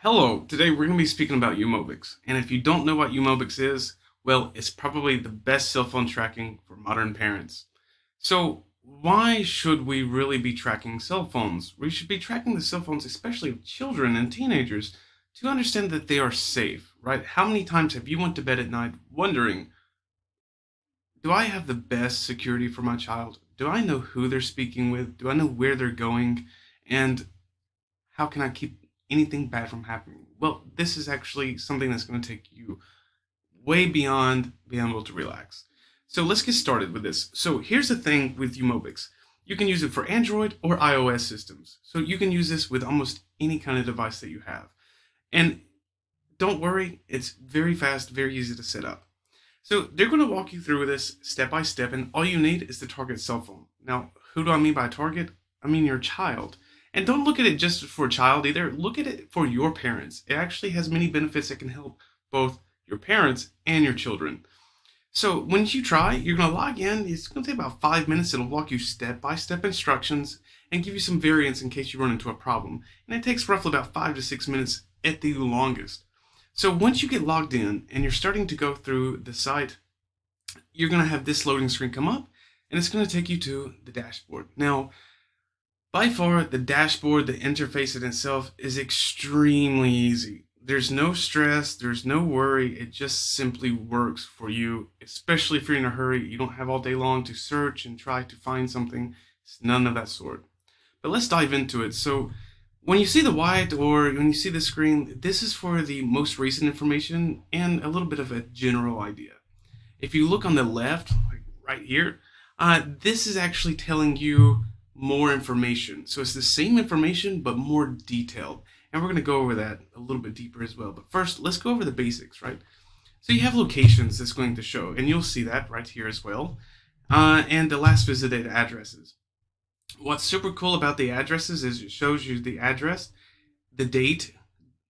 Hello, today we're going to be speaking about uMobix. And if you don't know what uMobix is, well, it's probably the best cell phone tracking for modern parents. So, why should we really be tracking cell phones? We should be tracking the cell phones, especially of children and teenagers, to understand that they are safe, right? How many times have you went to bed at night wondering, do I have the best security for my child? Do I know who they're speaking with? Do I know where they're going? And how can I keep anything bad from happening? Well, this is actually something that's going to take you way beyond being able to relax. So let's get started with this. So here's the thing with uMobix. You can use it for Android or iOS systems. So you can use this with almost any kind of device that you have. And don't worry, it's very fast, very easy to set up. So they're going to walk you through this step by step, and all you need is the target cell phone. Now, who do I mean by target? I mean your child. And don't look at it just for a child either. Look at it for your parents. It actually has many benefits that can help both your parents and your children. So when you try, you're going to log in. It's going to take about 5 minutes. It'll walk you step-by-step instructions and give you some variants in case you run into a problem. And it takes roughly about 5 to 6 minutes at the longest. So once you get logged in and you're starting to go through the site, you're going to have this loading screen come up, and it's going to take you to the dashboard. Now, by far, the dashboard, the interface in itself is extremely easy. There's no stress, there's no worry, it just simply works for you, especially if you're in a hurry. You don't have all day long to search and try to find something. It's none of that sort. But let's dive into it. So when you see the white or when you see the screen, this is for the most recent information and a little bit of a general idea. If you look on the left, like right here, this is actually telling you more information. So it's the same information, but more detailed. And we're going to go over that a little bit deeper as well. But first, let's go over the basics, right? So you have locations that's going to show, and you'll see that right here as well. And the last visited addresses. What's super cool about the addresses is it shows you the address, the date,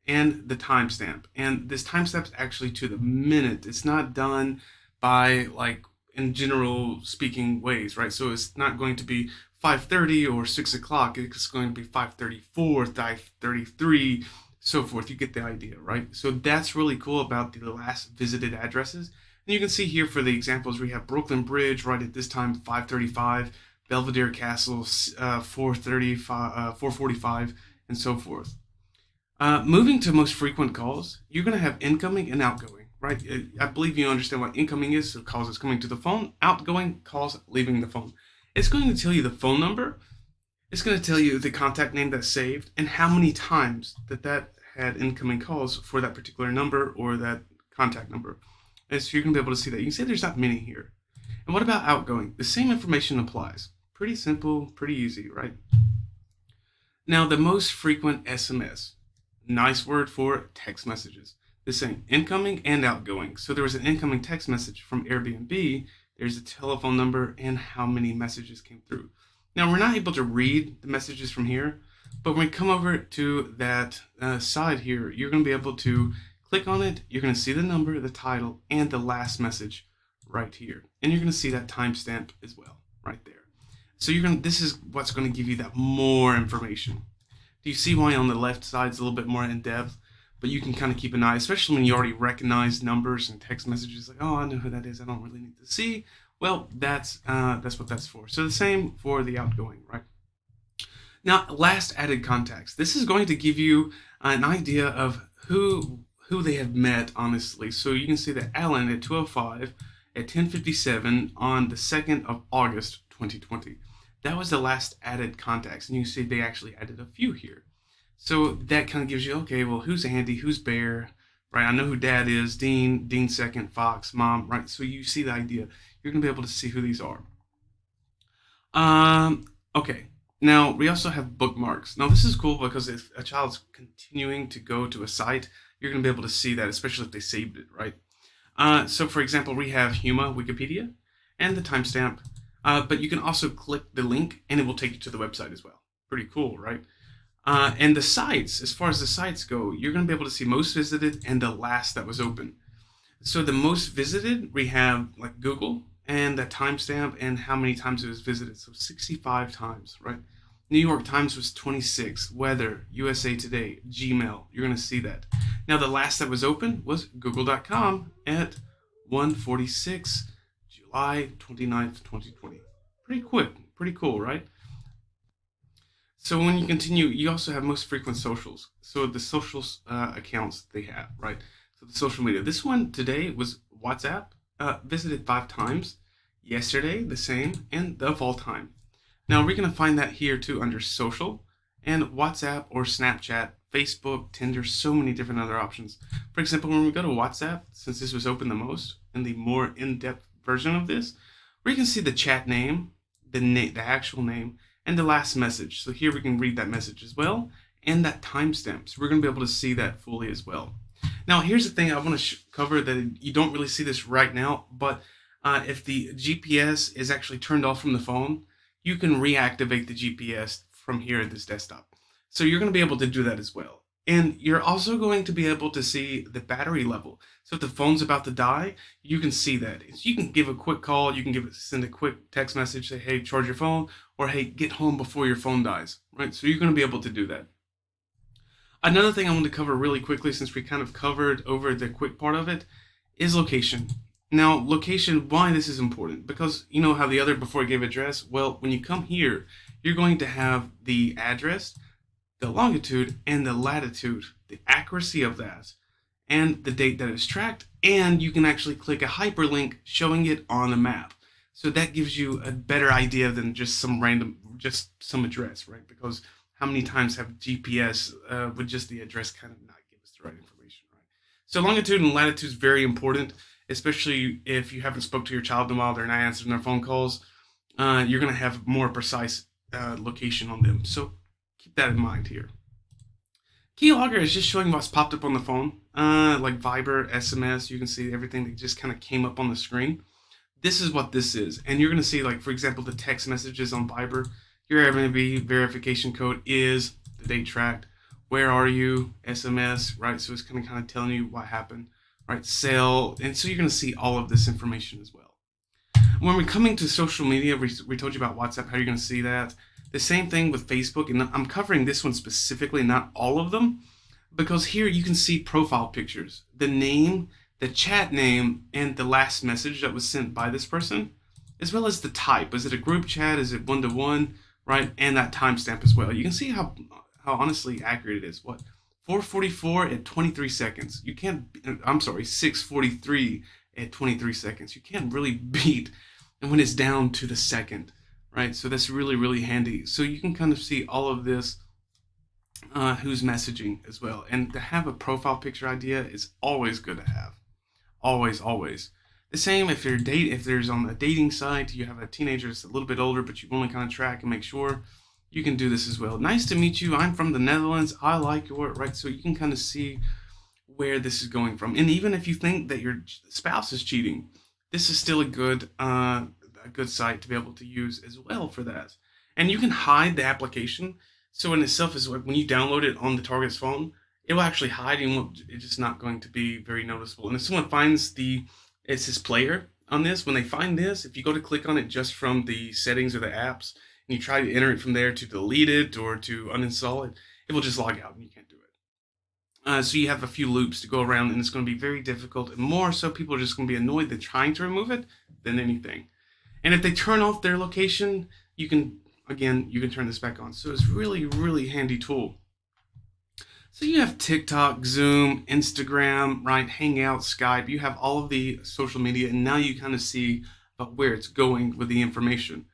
and the timestamp. And this timestamp's actually to the minute. It's not done by like in general speaking ways, right? So it's not going to be 5:30 or 6 o'clock. It's going to be 5:34, 5:33, so forth. You get the idea, right? So that's really cool about the last visited addresses. And you can see here for the examples, we have Brooklyn Bridge right at this time, 5:35, Belvedere Castle, 4:45, and so forth. Moving to most frequent calls, you're going to have incoming and outgoing, right? I believe you understand what incoming is, so calls is coming to the phone. Outgoing, calls leaving the phone. It's going to tell you the phone number. It's going to tell you the contact name that's saved and how many times that had incoming calls for that particular number or that contact number. And so you're going to be able to see that. You can see there's not many here. And what about outgoing? The same information applies. Pretty simple, pretty easy, right? Now, the most frequent SMS. Nice word for text messages. The same, incoming and outgoing. So there was an incoming text message from Airbnb. There's a telephone number and how many messages came through. Now, we're not able to read the messages from here, but when we come over to that side here, you're going to be able to click on it. You're going to see the number, the title, and the last message right here. And you're going to see that timestamp as well right there. So this is what's going to give you that more information. Do you see why on the left side is a little bit more in depth? But you can kind of keep an eye, especially when you already recognize numbers and text messages. Like, oh, I know who that is. I don't really need to see. Well, that's what that's for. So the same for the outgoing, right? Now, last added contacts. This is going to give you an idea of who they have met, honestly. So you can see that Alan at 2:05 at 10:57 on the 2nd of August 2020. That was the last added contacts, and you can see they actually added a few here. So that kind of gives you, okay, well, who's Andy, who's Bear, right? I know who Dad is, Dean second, Fox, Mom, right? So you see the idea. You're going to be able to see who these are. Okay. Now, we also have bookmarks. Now, this is cool because if a child's continuing to go to a site, you're going to be able to see that, especially if they saved it, right? So, for example, we have Wikipedia, and the timestamp. But you can also click the link, and it will take you to the website as well. Pretty cool, right? And the sites, as far as the sites go, you're going to be able to see most visited and the last that was open. So the most visited, we have like Google and the timestamp and how many times it was visited. So 65 times, right? New York Times was 26. Weather, USA Today, Gmail. You're going to see that. Now, the last that was open was google.com at 1:46, July 29th, 2020. Pretty quick. Pretty cool, right? So when you continue, you also have most frequent socials. So the social accounts they have, right? So the social media. This one today was WhatsApp, visited 5 times. Yesterday, the same, and of all time. Now we're going to find that here too under social and WhatsApp or Snapchat, Facebook, Tinder, so many different other options. For example, when we go to WhatsApp, since this was open the most, in the more in-depth version of this, we can see the chat name, the actual name, and the last message. So here we can read that message as well, and that timestamp. So we're going to be able to see that fully as well. Now here's the thing I want to cover that you don't really see this right now, but if the GPS is actually turned off from the phone, you can reactivate the GPS from here at this desktop. So you're going to be able to do that as well. And you're also going to be able to see the battery level. So if the phone's about to die, you can see that. You can give a quick call, you can send a quick text message, say, hey, charge your phone, or hey, get home before your phone dies, right? So you're going to be able to do that. Another thing I want to cover really quickly, since we kind of covered over the quick part of it, is location. Now, location, why this is important? Because you know how the other before I gave address? Well, when you come here, you're going to have the address, the longitude, and the latitude, the accuracy of that, and the date that it's tracked, and you can actually click a hyperlink showing it on a map. So that gives you a better idea than just some address, right? Because how many times have GPS with just the address kind of not give us the right information, right? So longitude and latitude is very important, especially if you haven't spoke to your child in a while, they're not answering their phone calls. You're going to have more precise location on them. So keep that in mind here. Keylogger is just showing what's popped up on the phone, like Viber, SMS. You can see everything that just kind of came up on the screen. This is what this is. And you're going to see, like, for example, the text messages on Viber. Your Airbnb verification code is the date tracked. Where are you? SMS, right? So it's kind of telling you what happened, right? Sale. And so you're going to see all of this information as well. When we're coming to social media, we told you about WhatsApp, how you're going to see that. The same thing with Facebook, and I'm covering this one specifically, not all of them, because here you can see profile pictures, the name, the chat name, and the last message that was sent by this person, as well as the type. Is it a group chat? Is it one-to-one? Right? And that timestamp as well. You can see how honestly accurate it is. What? 4:44 at 23 seconds. You can't, I'm sorry, 6:43 at 23 seconds. You can't really beat when it's down to the second. Right, so that's really, really handy. So you can kind of see all of this, who's messaging as well. And to have a profile picture idea is always good to have. Always, always. The same if there's on a dating site, you have a teenager that's a little bit older, but you want to kind of track and make sure, you can do this as well. Nice to meet you. I'm from the Netherlands. I like your, right? So you can kind of see where this is going from. And even if you think that your spouse is cheating, this is still a good site to be able to use as well for that. And you can hide the application. So in itself is like when you download it on the target's phone, it will actually hide and it's just not going to be very noticeable. And if someone finds it's this player on this, when they find this, if you go to click on it just from the settings or the apps and you try to enter it from there to delete it or to uninstall it, it will just log out and you can't do it. So you have a few loops to go around and it's going to be very difficult, and more so people are just going to be annoyed that trying to remove it than anything. And if they turn off their location, you can turn this back on. So it's really, really handy tool. So you have TikTok, Zoom, Instagram, right? Hangout, Skype. You have all of the social media, and now you kind of see about where it's going with the information.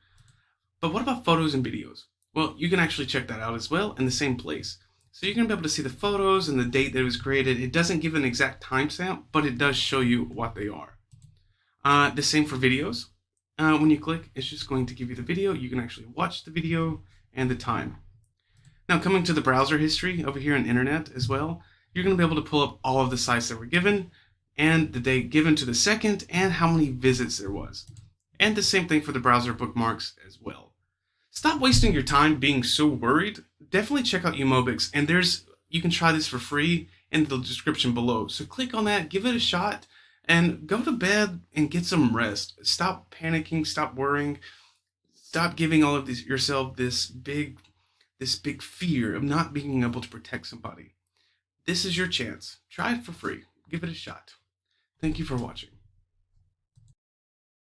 But what about photos and videos? Well, you can actually check that out as well in the same place. So you're going to be able to see the photos and the date that it was created. It doesn't give an exact timestamp, but it does show you what they are. The same for videos. When you click, it's just going to give you the video. You can actually watch the video and the time. Now, coming to the browser history over here on internet as well, you're going to be able to pull up all of the sites that were given and the date given to the second and how many visits there was. And the same thing for the browser bookmarks as well. Stop wasting your time being so worried. Definitely check out uMobix, and you can try this for free in the description below. So click on that, give it a shot, and go to bed and get some rest. Stop panicking, stop worrying, stop giving all of yourself this big this big fear of not being able to protect somebody. This is your chance. Try it for free. Give it a shot. Thank you for watching.